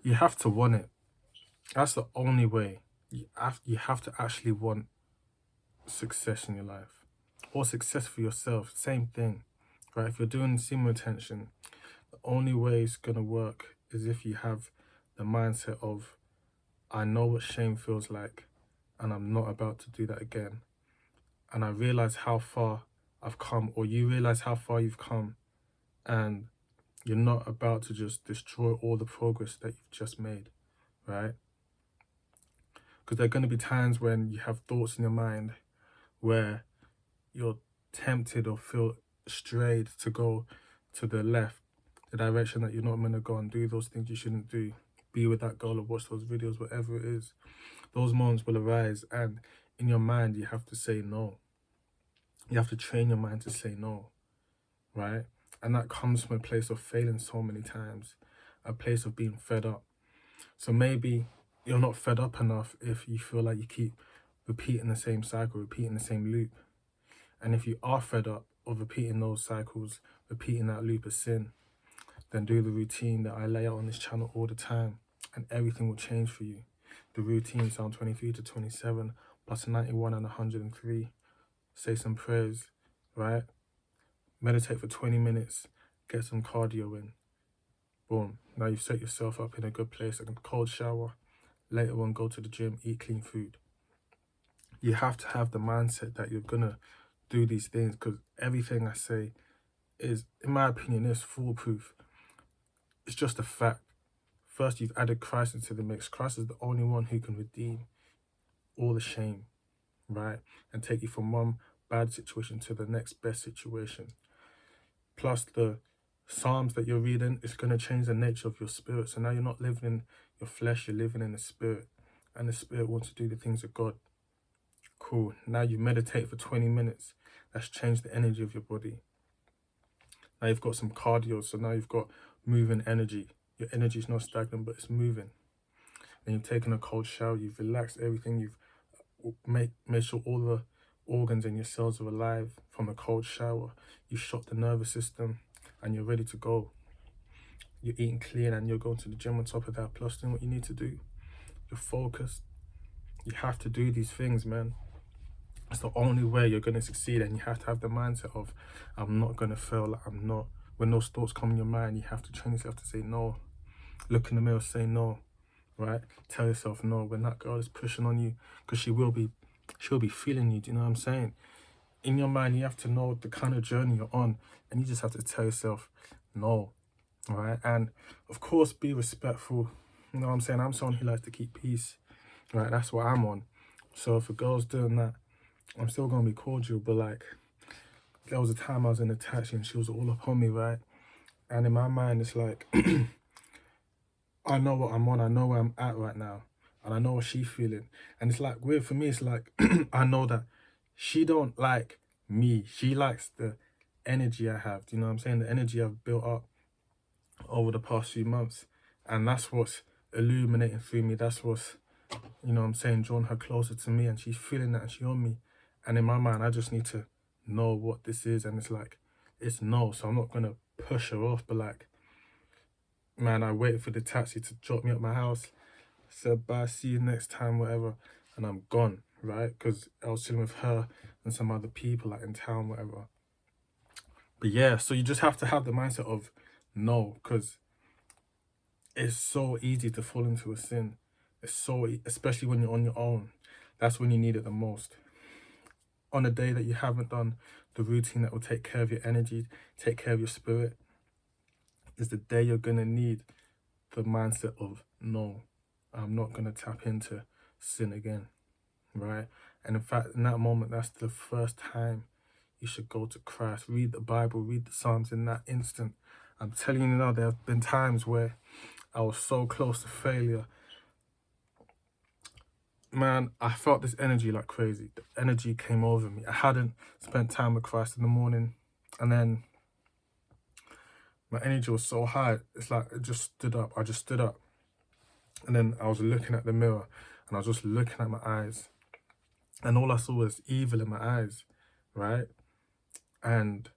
You have to want it. That's the only way. You have to actually want success in your life, or success for yourself. Same thing, right? If you're doing semen retention, the only way it's gonna work is if you have the mindset of, I know what shame feels like, and I'm not about to do that again. And I realize how far I've come, or you realize how far you've come, and you're not about to just destroy all the progress that you've just made, right? Because there are going to be times when you have thoughts in your mind where you're tempted or feel strayed to go to the left, the direction that you're not going to go, and do those things you shouldn't do, be with that girl or watch those videos, whatever it is. Those moments will arise, and in your mind you have to say no. You have to train your mind to say no, right? And that comes from a place of failing so many times, a place of being fed up. So maybe you're not fed up enough if you feel like you keep repeating the same cycle, repeating the same loop. And if you are fed up of repeating those cycles, repeating that loop of sin, then do the routine that I lay out on this channel all the time, and everything will change for you. The routine, Psalm 23 to 27, plus 91 and 103. Say some prayers, right? Meditate for 20 minutes, get some cardio in. Boom. Now you've set yourself up in a good place, like a cold shower. Later on, go to the gym, eat clean food. You have to have the mindset that you're gonna do these things, because everything I say is, in my opinion, is foolproof. It's just a fact. First, you've added Christ into the mix. Christ is the only one who can redeem all the shame, right? And take you from one bad situation to the next best situation. Plus, the Psalms that you're reading is going to change the nature of your spirit. So now you're not living in your flesh, you're living in the spirit. And the spirit wants to do the things of God. Cool. Now you meditate for 20 minutes. That's changed the energy of your body. Now you've got some cardio. So now you've got moving energy. Your energy is not stagnant, but it's moving. And you've taken a cold shower. You've relaxed everything. You've made sure all the organs and your cells are alive from a cold shower. You shot the nervous system, and you're ready to go. You're eating clean, and you're going to the gym on top of that, plus doing what you need to do. You're focused. You have to do these things, man. It's the only way you're going to succeed, and you have to have the mindset of, I'm not going to fail, like I'm not. When those thoughts come in your mind, you have to train yourself to say no. Look in the mirror, say no, right? Tell yourself no. When that girl is pushing on you, because she'll be feeling you, do you know what I'm saying? In your mind, you have to know the kind of journey you're on, and you just have to tell yourself no, right? And of course, be respectful. You know what I'm saying? I'm someone who likes to keep peace, right? That's what I'm on. So if a girl's doing that, I'm still going to be cordial, but like, there was a time I was in a taxi and she was all up on me, right? And in my mind, it's like, I know what I'm on, I know where I'm at right now, and I know what she's feeling. And it's like, weird for me, it's like, I know that she don't like me. She likes the energy I have, do you know what I'm saying? The energy I've built up over the past few months. And that's what's illuminating through me. That's what's, you know what I'm saying, drawn her closer to me, and she's feeling that, and she's on me. And in my mind, I just need to know what this is, and it's like, it's no. So I'm not gonna push her off, but like, man, I waited for the taxi to drop me at my house, said bye, see you next time, whatever, and I'm gone, right? Because I was chilling with her and some other people like in town, whatever. But yeah, so you just have to have the mindset of no, because it's so easy to fall into a sin. It's so, especially when you're on your own, that's when you need it the most. On a day that you haven't done the routine that will take care of your energy, take care of your spirit, is the day you're going to need the mindset of, no, I'm not going to tap into sin again, right? And in fact, in that moment, that's the first time you should go to Christ. Read the Bible, read the Psalms in that instant. I'm telling you now, there have been times where I was so close to failure. Man, I felt this energy like crazy. The energy came over me. I hadn't spent time with Christ in the morning, and then my energy was so high. It's like it just stood up. I just stood up, and then I was looking at the mirror, and I was just looking at my eyes, and all I saw was evil in my eyes, right? And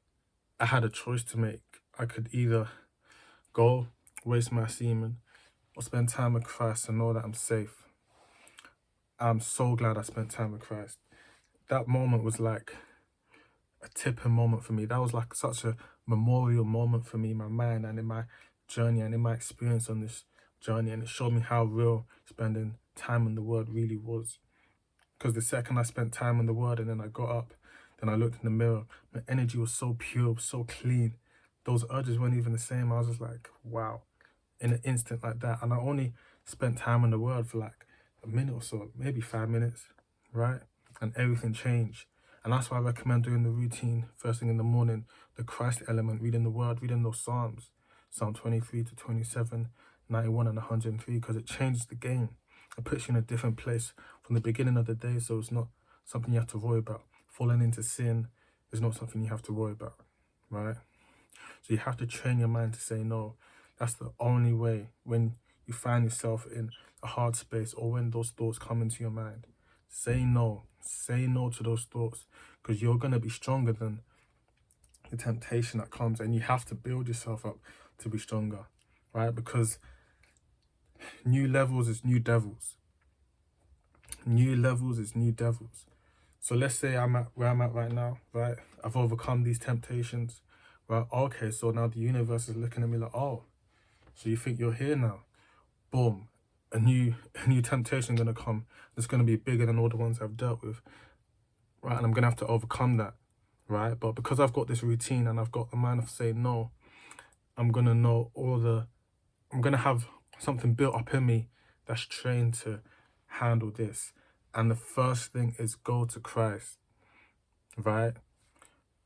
I had a choice to make. I could either go waste my semen, or spend time with Christ and know that I'm safe. I'm so glad I spent time with Christ. That moment was like a tipping moment for me. That was like such a memorial moment for me in my mind and in my journey and in my experience on this journey. And it showed me how real spending time in the Word really was. Because the second I spent time in the Word and then I got up, then I looked in the mirror, my energy was so pure, so clean. Those urges weren't even the same. I was just like, wow, in an instant like that. And I only spent time in the Word for like a minute or so, maybe 5 minutes, right? And everything changed. And that's why I recommend doing the routine first thing in the morning, the Christ element, reading the Word, reading those Psalms, Psalm 23 to 27, 91 and 103, because it changes the game. It puts you in a different place from the beginning of the day, so it's not something you have to worry about. Falling into sin is not something you have to worry about, right? So you have to train your mind to say no. That's the only way when you find yourself in a hard space or when those thoughts come into your mind. Say no. Say no to those thoughts, because you're going to be stronger than the temptation that comes, and you have to build yourself up to be stronger, right? Because new levels is new devils. New levels is new devils. So let's say I'm at where I'm at right now, right? I've overcome these temptations, right? Okay, so now the universe is looking at me like, oh, so you think you're here now? Boom, a new temptation gonna come. That's gonna be bigger than all the ones I've dealt with, right? And I'm gonna have to overcome that, right? But because I've got this routine and I've got the mind of saying no, I'm gonna know I'm gonna have something built up in me that's trained to handle this. And the first thing is go to Christ, right?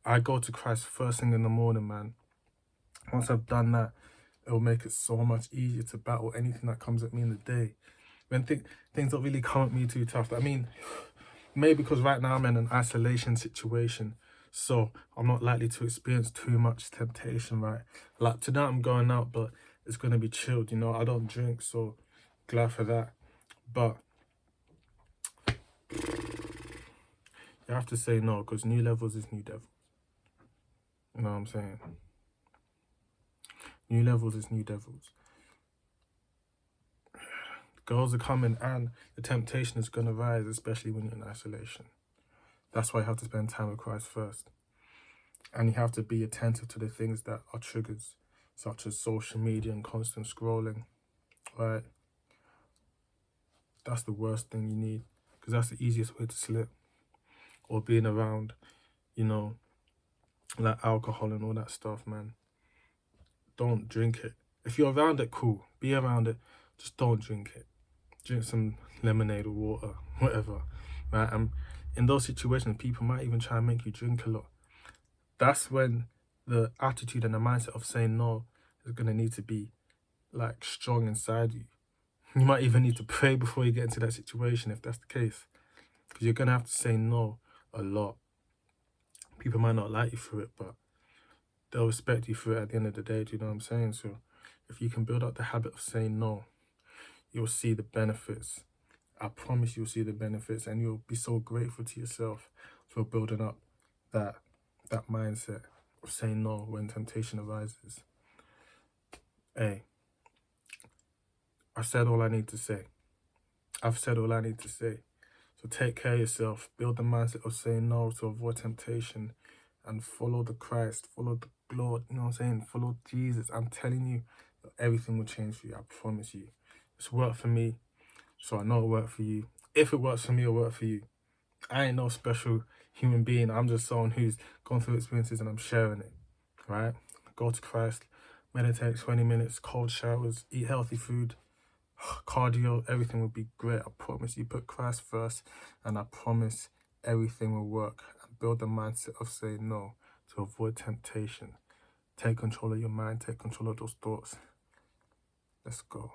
I go to Christ first thing in the morning, man. Once I've done that, it'll make it so much easier to battle anything that comes at me in the day. When things don't really come at me too tough. I mean, maybe because right now I'm in an isolation situation, so I'm not likely to experience too much temptation, right? Like tonight I'm going out, but it's going to be chilled, you know? I don't drink, so glad for that. But you have to say no, because new levels is new devils. You know what I'm saying? New levels is new devils. Girls are coming and the temptation is going to rise, especially when you're in isolation. That's why you have to spend time with Christ first. And you have to be attentive to the things that are triggers, such as social media and constant scrolling, right? That's the worst thing you need, because that's the easiest way to slip. Or being around, you know, like alcohol and all that stuff, man. Don't drink it. If you're around it, cool. Be around it. Just don't drink it. Drink some lemonade or water, whatever, right? And in those situations, people might even try and make you drink a lot. That's when the attitude and the mindset of saying no is going to need to be like strong inside you. You might even need to pray before you get into that situation if that's the case, because you're going to have to say no a lot. People might not like you for it, but they'll respect you for it at the end of the day. Do you know what I'm saying? So if you can build up the habit of saying no, you'll see the benefits. I promise you'll see the benefits, and you'll be so grateful to yourself for building up that mindset of saying no when temptation arises. Hey, I've said all I need to say. I've said all I need to say. So take care of yourself. Build the mindset of saying no to avoid temptation, and follow the Christ, follow the Lord, you know what I'm saying? Follow Jesus. I'm telling you, everything will change for you. I promise you. It's worked for me, so I know it worked for you. If it works for me, it'll work for you. I ain't no special human being. I'm just someone who's gone through experiences and I'm sharing it, right? Go to Christ, meditate 20 minutes, cold showers, eat healthy food, cardio, everything will be great. I promise you. Put Christ first, and I promise everything will work. And build the mindset of saying no to avoid temptation. Take control of your mind, take control of those thoughts. Let's go.